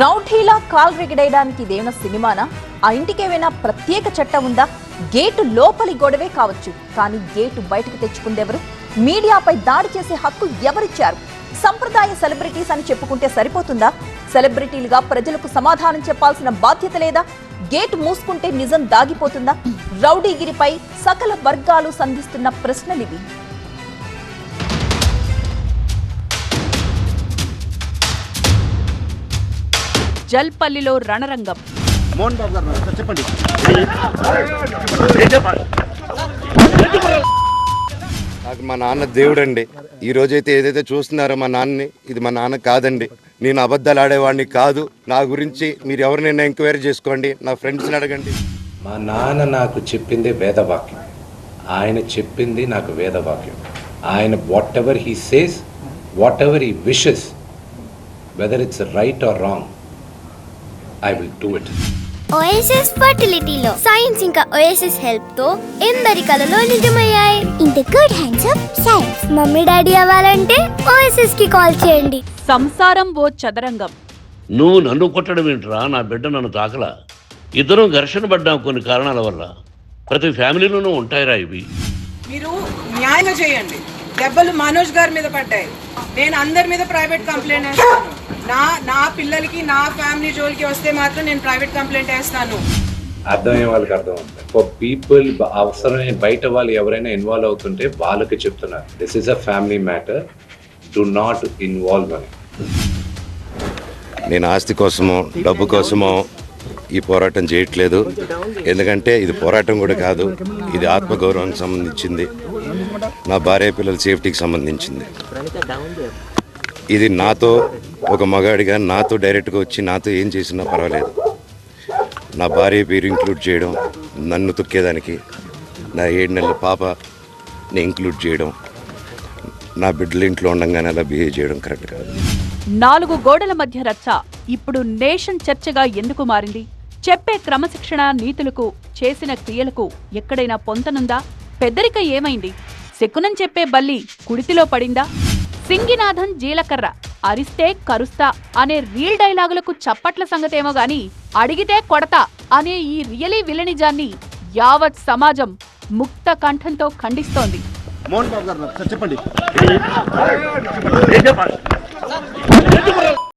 రౌడీలా call రెగడేయడానికి ఇదేమైనా సినిమానా? ఆ ఇంటికేమైనా ప్రత్యేక చట్టం ఉందా? గేటు లోపలి గొడవే కావచ్చు, కానీ గేటు బయటకు తెచ్చుకుందెవరు? మీడియాపై దాడి చేసే హక్కు ఎవరిచ్చారు? సంప్రదాయ సెలబ్రిటీస్ అని చెప్పుకుంటే సరిపోతుందా? సెలబ్రిటీలుగా ప్రజలకు సమాధానం చెప్పాల్సిన బాధ్యత లేదా? గేటు మూసుకుంటే నిజం దాగిపోతుందా? రౌడీగిరిపై సకల వర్గాలు సంధిస్తున్న ప్రశ్నలివి. జల్పల్లిలో రణరంగం. నాకు మా నాన్న దేవుడండి. ఈ రోజైతే ఏదైతే చూస్తున్నారో మా నాన్నని, ఇది మా నాన్న కాదండి. నేను అబద్ధాలు ఆడేవాడిని కాదు. నా గురించి మీరు ఎవరినైనా ఎంక్వైరీ చేసుకోండి, నా ఫ్రెండ్స్ని అడగండి. మా నాన్న నాకు చెప్పిందే వేదవాక్యం. ఆయన చెప్పింది నాకు వేదవాక్యం. ఆయన whatever he says, whatever he wishes, whether it's right or wrong, I will do it. OSS ఫర్టిలిటీలో సైన్స్ ఇంకా ఓఎస్ఎస్ హెల్ప్ తో ఎందరి కలలు నిజమయ్యాయి. In the good hands of science. Mummy daddy అవ్వాలంటే ఓఎస్ఎస్ కి కాల్ చేయండి. సంసారం ఓ చదరంగం. నువ్వు నన్ను కొట్టడం ఏంట్రా? నా బిడ్డ నన్ను తాకలా. ఇద్దరం ఘర్షణ పడ్డాం కొన్ని కారణాల వల్ల. ప్రతి ఫ్యామిలీలోనూ ఉంటాయిరా ఇవి. మీరు న్యాయం చేయండి. దెబ్బలు మనోజ్ గారి మీద పడ్డాయి. నేను అందరి మీద ప్రైవేట్ కంప్లైంట్ వేస్తాను. నా పిల్లలకి, నా ఫ్యామిలీ జోలికి వస్తే మాత్రం నేను ప్రైవేట్ కంప్లైంట్ వేస్తాను. అర్థమయ్యే వాళ్ళకి అర్థం అవుతుంది. ఫర్ పీపుల్, అవసరమైన బయట వాళ్ళు ఎవరైనా ఇన్వాల్వ్ అవుతుంటే వాళ్ళకి చెప్తున్నారు, this is a family matter, do not involve అని. నేను ఆస్తి కోసమో డబ్బు కోసమో ఈ పోరాటం చేయట్లేదు. ఎందుకంటే ఇది పోరాటం కూడా కాదు, ఇది ఆత్మగౌరవానికి సంబంధించింది, నా భార్య పిల్లల సేఫ్టీకి సంబంధించింది. ఇది నాతో ఒక మగాడిగా నాతో డైరెక్ట్గా వచ్చి నాతో ఏం చేసినా పర్వాలేదు. నా భార్య పేరు ఇంక్లూడ్ చేయడం, నన్ను తొక్కేదానికి నా 7 నెలల పాపని ఇంక్లూడ్ చేయడం, నా బిడ్డల ఇంట్లో ఉండగానే అలా బిహేవ్ చేయడం కరెక్ట్ కాదు. 4 గోడల మధ్య రచ్చ ఇప్పుడు నేషన్ చర్చగా ఎందుకు మారింది? చెప్పే క్రమశిక్షణ నీతులకు, చేసిన క్రియలకు ఎక్కడైనా పొంతనుందా? పెద్దరిక ఏమైంది? శకునం చెప్పే బల్లి కుడితిలో పడిందా? సింగినాథన్ జీలకర్ర, అరిస్తే కరుస్తా అనే రియల్ డైలాగులకు చప్పట్ల సంగతేమో గాని, అడిగితే కొడతా అనే ఈ రియలీ విలనిజాన్ని యావత్ సమాజం ముక్త కంఠంతో ఖండిస్తోంది. చెప్పండి.